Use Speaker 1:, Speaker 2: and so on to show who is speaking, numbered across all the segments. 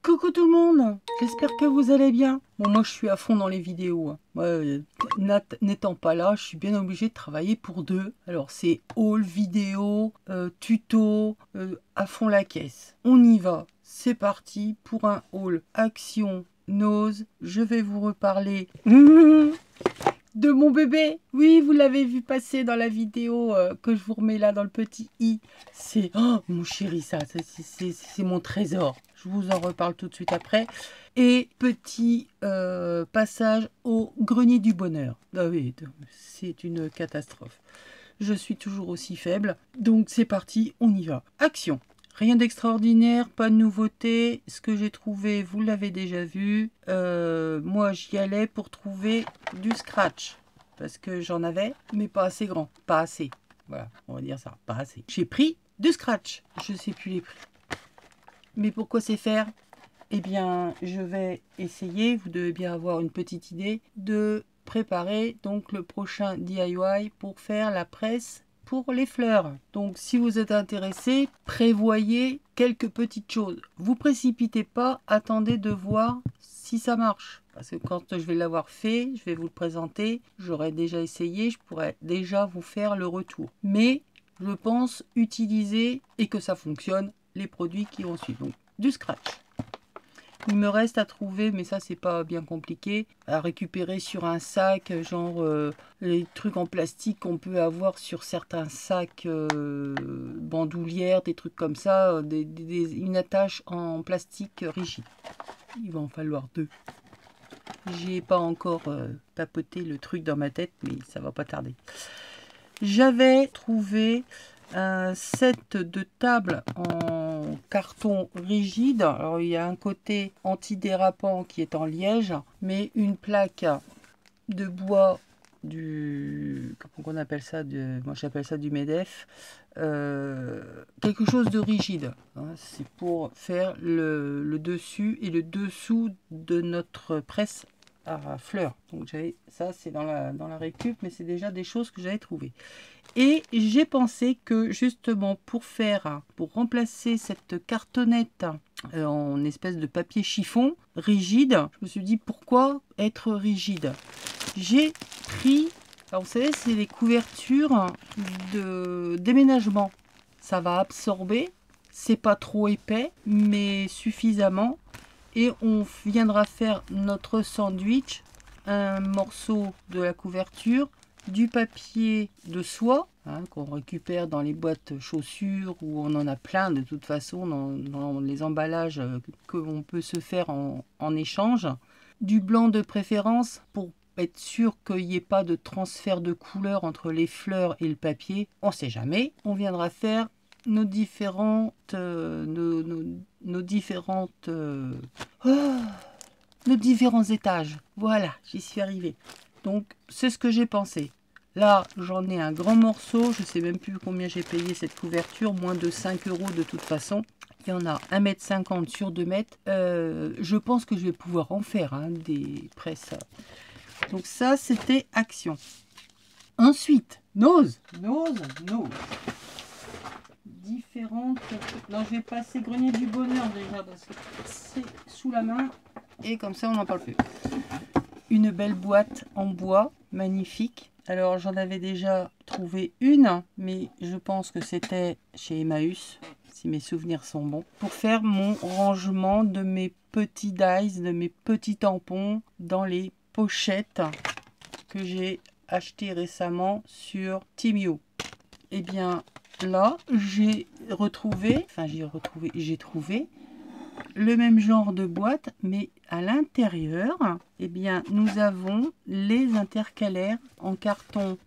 Speaker 1: Coucou tout le monde, j'espère que vous allez bien. Bon, moi je suis à fond dans les vidéos. Nat n'étant pas là, je suis bien obligée de travailler pour deux. Alors c'est haul vidéo, tuto, à fond la caisse. On y va, c'est parti pour un haul action nose. Je vais vous reparler de mon bébé. Oui, vous l'avez vu passer dans la vidéo que je vous remets là dans le petit i. C'est mon chéri, ça c'est mon trésor. Je vous en reparle tout de suite après. Et petit passage au grenier du bonheur. Ah oui, c'est une catastrophe. Je suis toujours aussi faible. Donc c'est parti, on y va. Action. Rien d'extraordinaire, pas de nouveauté. Ce que j'ai trouvé, vous l'avez déjà vu. Moi, j'y allais pour trouver du scratch. Parce que j'en avais, mais pas assez grand. Pas assez. Voilà, on va dire ça. Pas assez. J'ai pris du scratch. Je sais plus les prix. Mais pourquoi c'est faire? Eh bien, je vais essayer, vous devez bien avoir une petite idée, de préparer donc le prochain DIY pour faire la presse pour les fleurs. Donc si vous êtes intéressé, prévoyez quelques petites choses. Vous précipitez pas, attendez de voir si ça marche. Parce que quand je vais l'avoir fait, je vais vous le présenter, j'aurai déjà essayé, je pourrais déjà vous faire le retour. Mais je pense utiliser et que ça fonctionne les produits qui vont suivre. Donc du scratch. Il me reste à trouver, mais ça c'est pas bien compliqué, à récupérer sur un sac, genre les trucs en plastique qu'on peut avoir sur certains sacs bandoulières, des trucs comme ça, une attache en plastique rigide. Il va en falloir deux. J'ai pas encore papoté le truc dans ma tête, mais ça va pas tarder. J'avais trouvé un set de table en carton rigide. Alors il y a un côté antidérapant qui est en liège, mais une plaque de bois comment on appelle ça, moi j'appelle ça du MEDEF, quelque chose de rigide, hein. C'est pour faire le dessus et le dessous de notre presse à fleurs. Donc ça c'est dans la récup, mais c'est déjà des choses que j'avais trouvées. Et j'ai pensé que justement pour remplacer cette cartonnette en espèce de papier chiffon rigide, je me suis dit pourquoi être rigide. J'ai pris, alors vous savez, c'est les couvertures de déménagement. Ça va absorber, c'est pas trop épais, mais suffisamment. Et on viendra faire notre sandwich, un morceau de la couverture, du papier de soie, hein, qu'on récupère dans les boîtes chaussures, où on en a plein de toute façon dans les emballages qu'on peut se faire en échange. Du blanc de préférence pour être sûr qu'il n'y ait pas de transfert de couleur entre les fleurs et le papier. On ne sait jamais. On viendra faire nos différents étages. Voilà, j'y suis arrivée. Donc, c'est ce que j'ai pensé. Là, j'en ai un grand morceau. Je ne sais même plus combien j'ai payé cette couverture. Moins de 5 € de toute façon. Il y en a 1,50 m sur 2 mètres. Je pense que je vais pouvoir en faire des presses. Donc ça, c'était action. Ensuite, nose. Différentes. Non, je vais passer grenier du bonheur déjà parce que c'est sous la main. Et comme ça, on n'en parle plus. Une belle boîte en bois, magnifique. Alors, j'en avais déjà trouvé une, mais je pense que c'était chez Emmaüs, si mes souvenirs sont bons, pour faire mon rangement de mes petits dies, de mes petits tampons dans les pochettes que j'ai acheté récemment sur Temu. Et bien là, j'ai trouvé le même genre de boîte, mais à l'intérieur, eh bien, nous avons les intercalaires en carton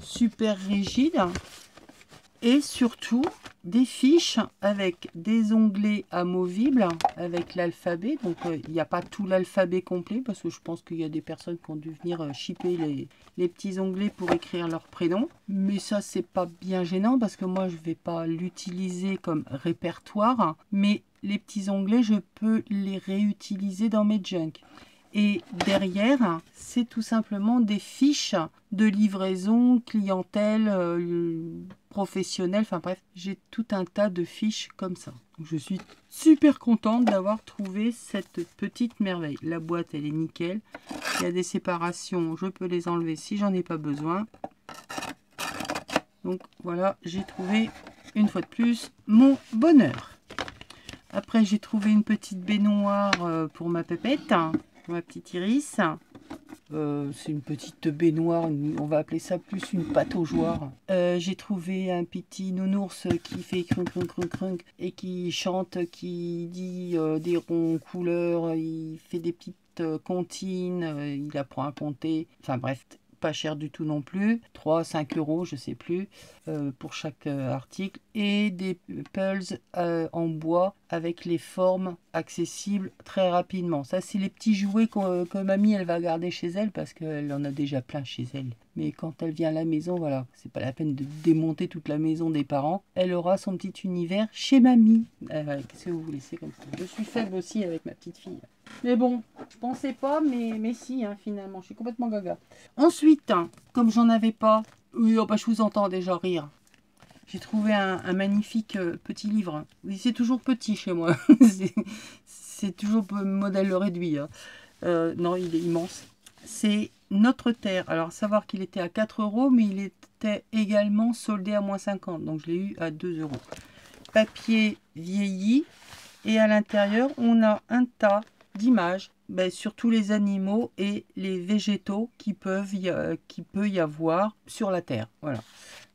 Speaker 1: super rigide et surtout des fiches avec des onglets amovibles avec l'alphabet. Donc il n'y a pas tout l'alphabet complet parce que je pense qu'il y a des personnes qui ont dû venir shipper les petits onglets pour écrire leur prénom. Mais ça, c'est pas bien gênant parce que moi je vais pas l'utiliser comme répertoire, mais les petits onglets, je peux les réutiliser dans mes junk. Et derrière, c'est tout simplement des fiches de livraison, clientèle, professionnelle. Enfin bref, j'ai tout un tas de fiches comme ça. Donc, je suis super contente d'avoir trouvé cette petite merveille. La boîte, elle est nickel. Il y a des séparations, je peux les enlever si j'en ai pas besoin. Donc voilà, j'ai trouvé une fois de plus mon bonheur. Après, j'ai trouvé une petite baignoire pour ma pépette, pour ma petite Iris. C'est une petite baignoire, on va appeler ça plus une pataugeoire. J'ai trouvé un petit nounours qui fait crunk crunk crunk crunk et qui chante, qui dit des ronds couleurs, il fait des petites comptines, il apprend à compter, enfin bref, pas cher du tout non plus, 3-5 euros, je sais plus, pour chaque article, et des pulls en bois avec les formes accessibles très rapidement. Ça, c'est les petits jouets que mamie, elle va garder chez elle parce qu'elle en a déjà plein chez elle. Mais quand elle vient à la maison, voilà, c'est pas la peine de démonter toute la maison des parents. Elle aura son petit univers chez mamie. Qu'est-ce que vous voulez, c'est comme ça. Je suis faible aussi avec ma petite fille. Mais bon, je pensais pas, mais si, hein, finalement, je suis complètement gaga. Ensuite, comme j'en avais pas, oui, oh, bah, je vous entends déjà rire. J'ai trouvé un magnifique petit livre. Oui, c'est toujours petit chez moi. C'est toujours modèle réduit. Hein. Non, il est immense. C'est Notre Terre. Alors, savoir qu'il était à 4 euros, mais il était également soldé à moins 50. Donc, je l'ai eu à 2 euros. Papier vieilli. Et à l'intérieur, on a un tas d'images sur tous les animaux et les végétaux qui peut y avoir sur la Terre. Voilà.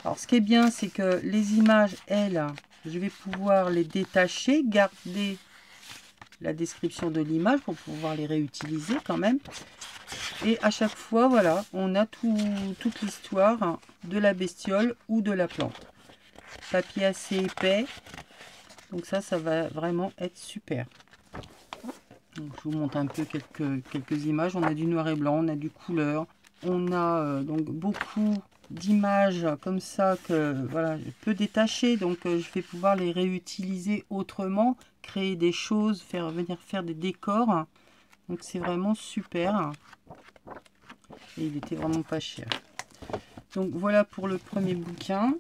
Speaker 1: Alors, ce qui est bien, c'est que les images, elles, je vais pouvoir les détacher, garder la description de l'image pour pouvoir les réutiliser quand même. Et à chaque fois, voilà, on a toute l'histoire de la bestiole ou de la plante. Papier assez épais. Donc ça va vraiment être super. Donc, je vous montre un peu quelques images. On a du noir et blanc, on a du couleur. On a donc beaucoup d'images comme ça que voilà, je peux détacher. Donc je vais pouvoir les réutiliser autrement, créer des choses, venir faire des décors. Donc c'est vraiment super. Et il était vraiment pas cher. Donc voilà pour le premier bouquin.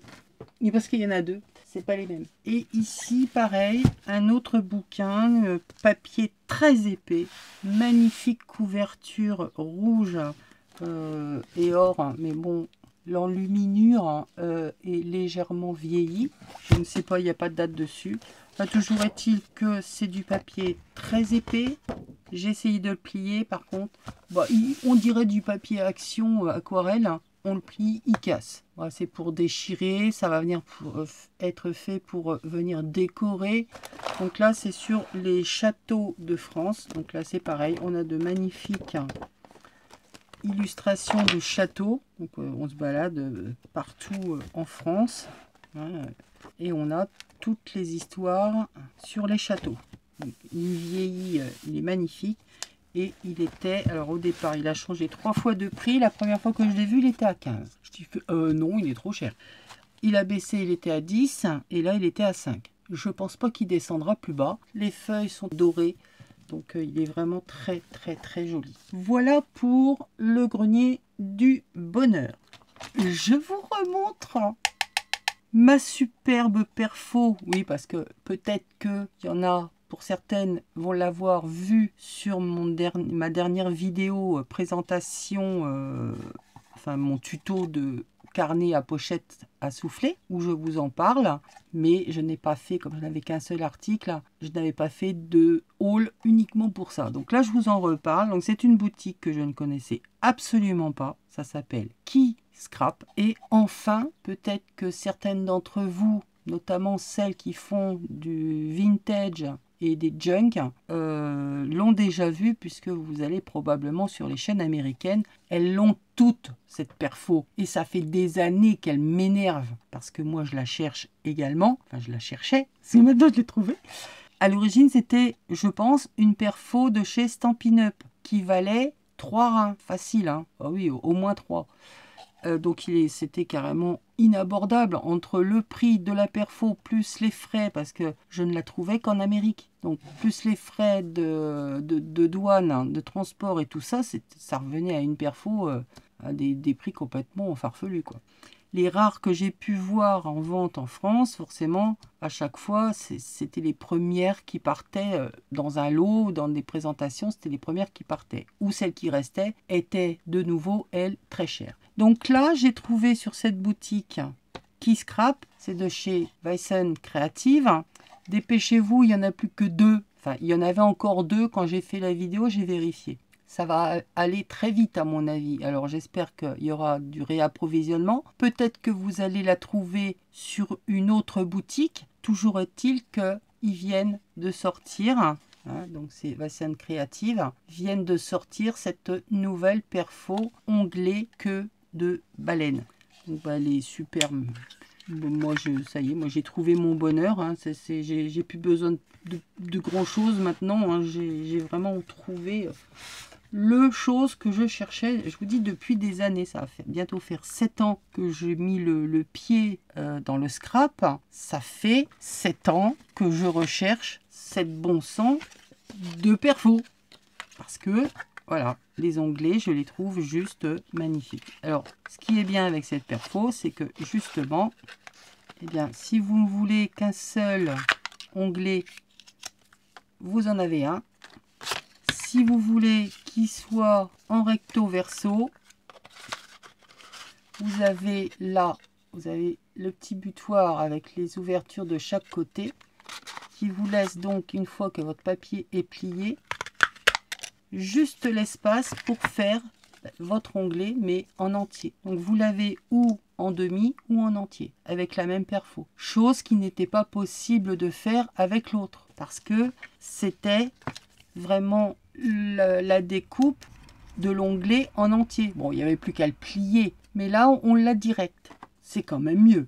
Speaker 1: Mais parce qu'il y en a deux. C'est pas les mêmes. Et ici, pareil, un autre bouquin, papier très épais, magnifique couverture rouge et or, mais bon, l'enluminure est légèrement vieillie. Je ne sais pas, il n'y a pas de date dessus. Enfin, toujours est-il que c'est du papier très épais. J'ai essayé de le plier, par contre, on dirait du papier action aquarelle. On le plie, il casse. Voilà, c'est pour déchirer, ça va venir être fait pour venir décorer. Donc là, c'est sur les châteaux de France. Donc là, c'est pareil, on a de magnifiques illustrations de châteaux. Donc on se balade partout en France. Hein, et on a toutes les histoires sur les châteaux. Donc, il vieillit, il est magnifique. Et il était, alors au départ, il a changé 3 fois de prix. La première fois que je l'ai vu, il était à 15. Je dis, non, il est trop cher. Il a baissé, il était à 10. Et là, il était à 5. Je pense pas qu'il descendra plus bas. Les feuilles sont dorées. Donc, il est vraiment très, très, très joli. Voilà pour le grenier du bonheur. Je vous remontre ma superbe perfo. Oui, parce que peut-être qu'il y en a... Pour certaines vont l'avoir vu sur ma dernière vidéo présentation, enfin mon tuto de carnet à pochette à souffler, où je vous en parle. Mais je n'ai pas fait, comme je n'avais qu'un seul article, je n'avais pas fait de haul uniquement pour ça. Donc là, je vous en reparle. Donc c'est une boutique que je ne connaissais absolument pas. Ça s'appelle Key Scrap. Et enfin, peut-être que certaines d'entre vous, notamment celles qui font du vintage et des junk, l'ont déjà vu, puisque vous allez probablement sur les chaînes américaines, elles l'ont toutes, cette perfo, et ça fait des années qu'elle m'énerve, parce que moi je la cherche également, enfin je la cherchais, c'est maintenant je l'ai trouvée. À l'origine c'était, je pense, une perfo de chez Stampin' Up, qui valait 3 reins, facile, hein. Ah oui, au moins 3. Donc c'était carrément inabordable entre le prix de la perfo plus les frais, parce que je ne la trouvais qu'en Amérique. Donc plus les frais de douane, hein, de transport et tout ça, ça revenait à une perfo à des prix complètement farfelus, quoi. Les rares que j'ai pu voir en vente en France, forcément, à chaque fois, c'était les premières qui partaient dans un lot, dans des présentations, c'était les premières qui partaient. Ou celles qui restaient étaient de nouveau, elles, très chères. Donc là, j'ai trouvé sur cette boutique Key Scrap, c'est de chez Weissen Creative. Dépêchez-vous, il n'y en a plus que 2. Enfin, il y en avait encore 2 quand j'ai fait la vidéo, j'ai vérifié. Ça va aller très vite à mon avis. Alors j'espère qu'il y aura du réapprovisionnement. Peut-être que vous allez la trouver sur une autre boutique. Toujours est-il qu'ils viennent de sortir, hein, donc c'est Weissen Creative, viennent de sortir cette nouvelle perfo onglet queue de baleine. Donc bah, elle est super. Moi, ça y est, moi j'ai trouvé mon bonheur. Hein. J'ai plus besoin de grand chose maintenant. Hein. J'ai vraiment trouvé le chose que je cherchais. Je vous dis depuis des années, ça va bientôt faire 7 ans que j'ai mis le pied dans le scrap. Ça fait 7 ans que je recherche cette bon sang de perfo. Parce que voilà, les onglets, je les trouve juste magnifiques. Alors, ce qui est bien avec cette perfo, c'est que justement, eh bien, si vous ne voulez qu'un seul onglet, vous en avez un. Si vous voulez qu'il soit en recto verso, vous avez là, vous avez le petit butoir avec les ouvertures de chaque côté qui vous laisse donc, une fois que votre papier est plié, juste l'espace pour faire votre onglet, mais en entier. Donc vous l'avez ou en demi ou en entier, avec la même perfo. Chose qui n'était pas possible de faire avec l'autre, parce que c'était vraiment la découpe de l'onglet en entier. Bon, il n'y avait plus qu'à le plier, mais là, on l'a direct. C'est quand même mieux.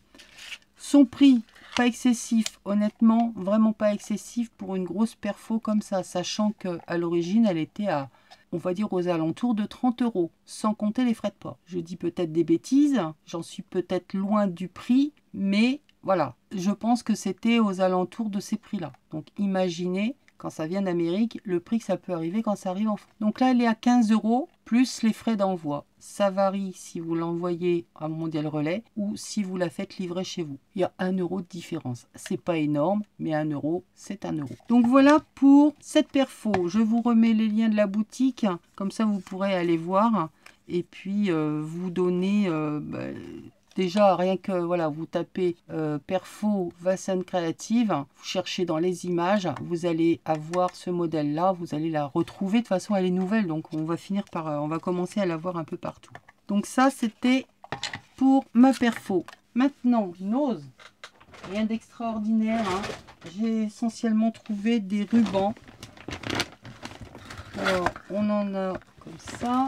Speaker 1: Son prix, pas excessif, honnêtement, vraiment pas excessif pour une grosse perfo comme ça, sachant qu'à l'origine, elle était à, on va dire, aux alentours de 30 €, sans compter les frais de port. Je dis peut-être des bêtises, j'en suis peut-être loin du prix, mais voilà, je pense que c'était aux alentours de ces prix-là. Donc imaginez, quand ça vient d'Amérique, le prix que ça peut arriver quand ça arrive en France. Donc là, elle est à 15 € plus les frais d'envoi. Ça varie si vous l'envoyez à Mondial Relais ou si vous la faites livrer chez vous. Il y a 1 € de différence. C'est pas énorme, mais 1 €, c'est 1 €. Donc voilà pour cette perfo. Je vous remets les liens de la boutique. Comme ça, vous pourrez aller voir. Et puis, vous donner... déjà, rien que voilà, vous tapez perfo Weissen Creative, vous cherchez dans les images, vous allez avoir ce modèle-là, vous allez la retrouver. De toute façon, elle est nouvelle, donc on va finir par, on va commencer à la voir un peu partout. Donc ça, c'était pour ma perfo. Maintenant, nose, rien d'extraordinaire. Hein. J'ai essentiellement trouvé des rubans. Alors, on en a comme ça.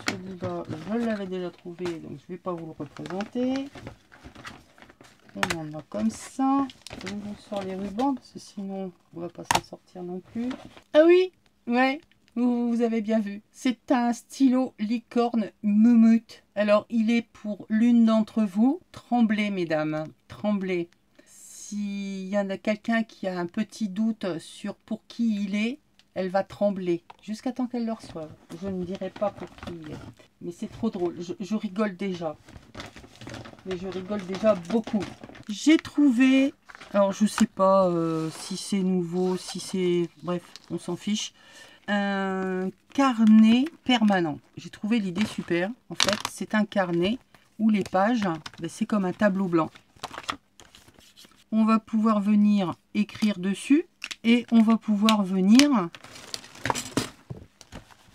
Speaker 1: Celui-là, je l'avais déjà trouvé, donc je ne vais pas vous le représenter. On en a comme ça. Je vous sors les rubans, parce que sinon, on ne va pas s'en sortir non plus. Ah oui, ouais, vous avez bien vu. C'est un stylo licorne Mumut. Alors, il est pour l'une d'entre vous. Tremblez, mesdames, tremblez. S'il y en a quelqu'un qui a un petit doute sur pour qui il est, elle va trembler jusqu'à temps qu'elle le reçoive. Je ne dirai pas pour qui il est. Mais c'est trop drôle. Je rigole déjà. Mais je rigole déjà beaucoup. J'ai trouvé... Alors, je ne sais pas si c'est nouveau, si c'est... Bref, on s'en fiche. Un carnet permanent. J'ai trouvé l'idée super. En fait, c'est un carnet où les pages, ben, c'est comme un tableau blanc. On va pouvoir venir écrire dessus. Et on va pouvoir venir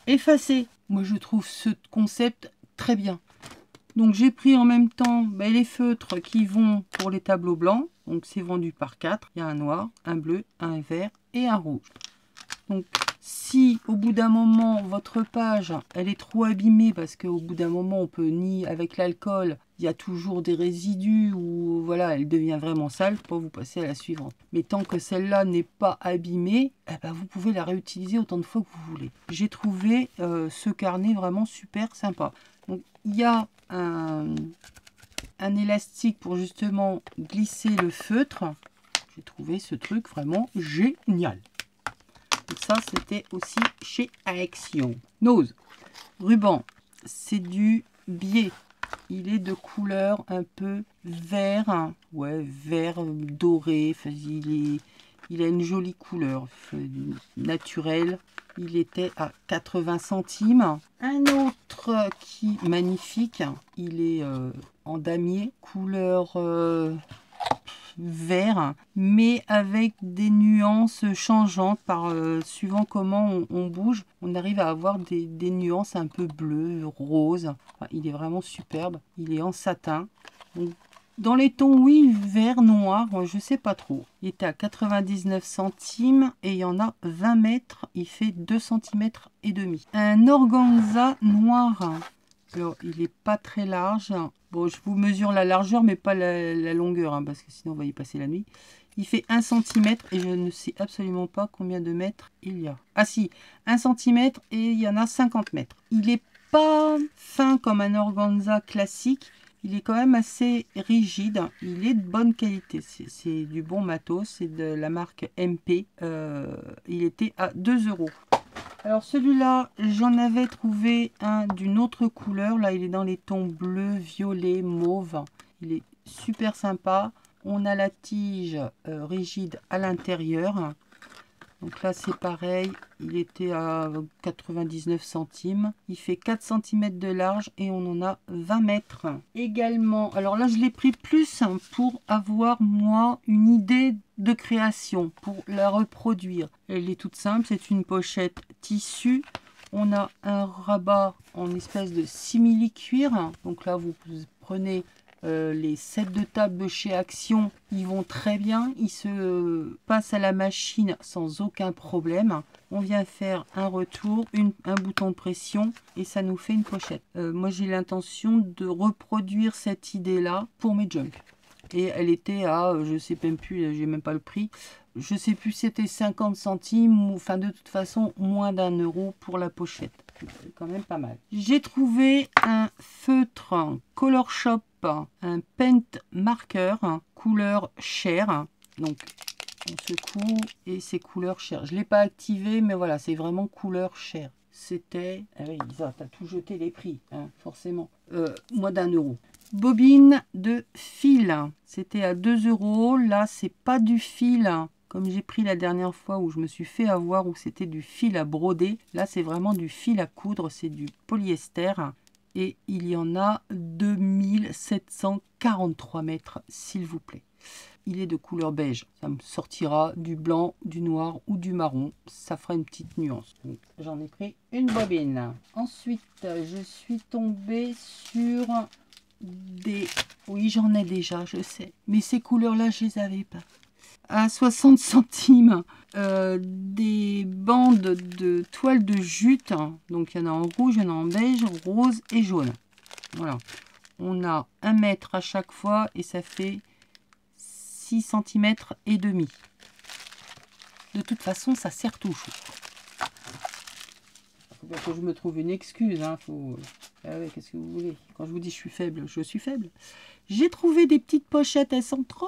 Speaker 1: effacer. Moi, je trouve ce concept très bien. Donc, j'ai pris en même temps les feutres qui vont pour les tableaux blancs. Donc, c'est vendu par 4. Il y a un noir, un bleu, un vert et un rouge. Donc, si au bout d'un moment, votre page, elle est trop abîmée, parce qu'au bout d'un moment, on peut nier avec l'alcool, il y a toujours des résidus ou voilà, elle devient vraiment sale, pour vous passer à la suivante. Mais tant que celle-là n'est pas abîmée, eh ben, vous pouvez la réutiliser autant de fois que vous voulez. J'ai trouvé ce carnet vraiment super sympa. Donc, il y a un élastique pour justement glisser le feutre. J'ai trouvé ce truc vraiment génial. Et ça, c'était aussi chez Action. Nose. Ruban, c'est du biais. Il est de couleur un peu vert. Ouais, vert doré. Enfin, il a une jolie couleur naturelle. Il était à 80 centimes. Un autre qui est magnifique. Il est en damier. Couleur vert, mais avec des nuances changeantes suivant comment on bouge. On arrive à avoir des nuances un peu bleues, roses. Enfin, il est vraiment superbe. Il est en satin. Donc, dans les tons, oui, vert, noir, je sais pas trop. Il était à 99 centimes et il y en a 20 mètres. Il fait 2 cm et demi. Un organza noir. Alors, il n'est pas très large. Bon, je vous mesure la largeur, mais pas la longueur, hein, parce que sinon on va y passer la nuit. Il fait 1 cm et je ne sais absolument pas combien de mètres il y a. Ah si, 1 cm et il y en a 50 mètres. Il n'est pas fin comme un organza classique. Il est quand même assez rigide. Il est de bonne qualité. C'est du bon matos. C'est de la marque MP. Il était à 2 €. Alors celui-là, j'en avais trouvé un d'une autre couleur. Là, il est dans les tons bleu, violet, mauve. Il est super sympa. On a la tige rigide à l'intérieur. Donc là, c'est pareil. Il était à 99 centimes. Il fait 4 cm de large et on en a 20 mètres. Également, alors là, je l'ai pris plus pour avoir, moi, une idée de création, pour la reproduire. Elle est toute simple. C'est une pochette tissu. On a un rabat en espèce de simili-cuir. Donc là, vous prenez les sets de table de chez Action, ils vont très bien, ils se passent à la machine sans aucun problème. On vient faire un retour, un bouton de pression et ça nous fait une pochette. Moi j'ai l'intention de reproduire cette idée là pour mes junk. Et elle était à, je sais même plus, j'ai même pas le prix, je sais plus si c'était 50 centimes ou enfin de toute façon moins d'1 € pour la pochette. C'est quand même pas mal. J'ai trouvé un feutre Color Shop, un paint marker couleur chair. Donc on secoue et c'est couleur chair. Je l'ai pas activé mais voilà, c'est vraiment couleur chair. C'était, ah oui, Isa, t'as tout jeté les prix, hein, forcément. Moins d'1 €. Bobine de fil, c'était à 2 €. Là, c'est pas du fil comme j'ai pris la dernière fois où je me suis fait avoir, où c'était du fil à broder. Là, c'est vraiment du fil à coudre, c'est du polyester. Et il y en a 2743 mètres, s'il vous plaît. Il est de couleur beige. Ça me sortira du blanc, du noir ou du marron. Ça fera une petite nuance. J'en ai pris une bobine. Ensuite, je suis tombée sur des... Oui, j'en ai déjà, je sais. Mais ces couleurs-là, je les avais pas. À 60 centimes, des bandes de toile de jute. Donc, il y en a en rouge, il y en a en beige, rose et jaune. Voilà. On a 1 mètre à chaque fois et ça fait 6 cm et demi. De toute façon, ça sert toujours. Faut pas que je me trouve une excuse. Hein. Ah ouais, qu'est-ce que vous voulez? Quand je vous dis je suis faible, je suis faible. J'ai trouvé des petites pochettes, elles sont trop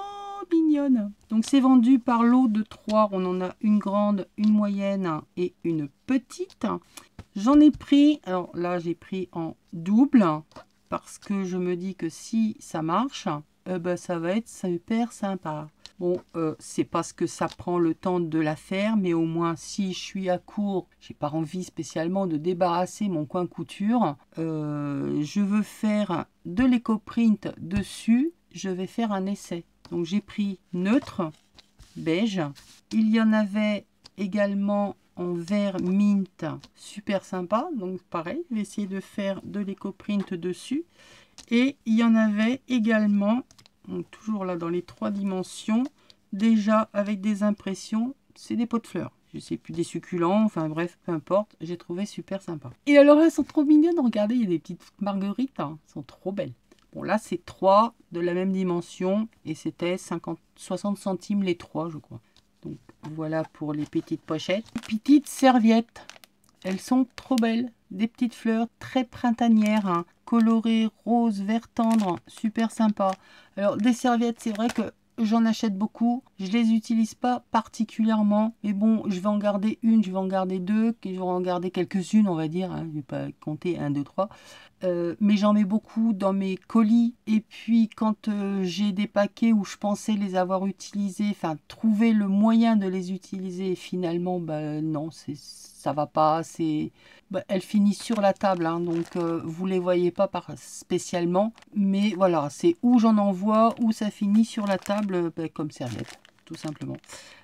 Speaker 1: mignonnes. Donc c'est vendu par lot de 3. On en a une grande, une moyenne et une petite. J'en ai pris, alors là j'ai pris en double parce que je me dis que si ça marche, ben, ça va être super sympa. Bon, c'est parce que ça prend le temps de la faire, mais au moins si je suis à court, j'ai pas envie spécialement de débarrasser mon coin couture. Je veux faire de l'éco-print dessus, je vais faire un essai. Donc j'ai pris neutre, beige. Il y en avait également en vert mint, super sympa. Donc pareil, je vais essayer de faire de l'éco-print dessus. Et il y en avait également, donc toujours là dans les 3 dimensions, déjà avec des impressions, c'est des pots de fleurs. Je sais plus, des succulents, enfin bref, peu importe, j'ai trouvé super sympa. Et alors elles sont trop mignonnes, regardez, il y a des petites marguerites, hein, elles sont trop belles. Bon là c'est 3 de la même dimension et c'était 60 centimes les 3 je crois. Donc voilà pour les petites pochettes. Petites serviettes, elles sont trop belles. Des petites fleurs très printanières, hein, coloré rose, vert tendre, super sympa. Alors des serviettes, c'est vrai que j'en achète beaucoup, je les utilise pas particulièrement, mais bon, je vais en garder une, je vais en garder deux, je vais en garder quelques-unes, on va dire, hein, je vais pas compter 1, 2, 3. Mais j'en mets beaucoup dans mes colis, et puis quand j'ai des paquets où je pensais les avoir utilisés, enfin trouver le moyen de les utiliser, et finalement bah non, ça va pas, elles finissent sur la table, hein, donc vous les voyez pas spécialement, mais voilà, c'est où j'en envoie, où ça finit sur la table, comme serviette, tout simplement.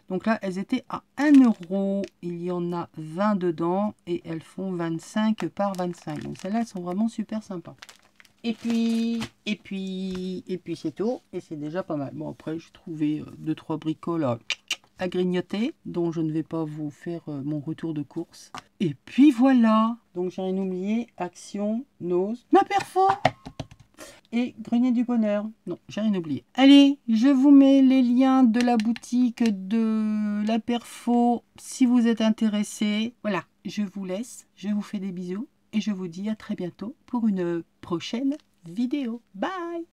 Speaker 1: Donc là, elles étaient à 1 €. Il y en a 20 dedans et elles font 25 par 25. Donc celles-là, elles sont vraiment super sympas. Et puis c'est tout. Et c'est déjà pas mal. Bon, après, j'ai trouvé 2-3 bricoles à grignoter, dont je ne vais pas vous faire mon retour de course. Et puis voilà. Donc j'ai rien oublié. Action, Nose, ma perfo et Grenier du Bonheur. Non, j'ai rien oublié. Allez, je vous mets les liens de la boutique de la perfo si vous êtes intéressé. Voilà, je vous laisse, je vous fais des bisous et je vous dis à très bientôt pour une prochaine vidéo. Bye!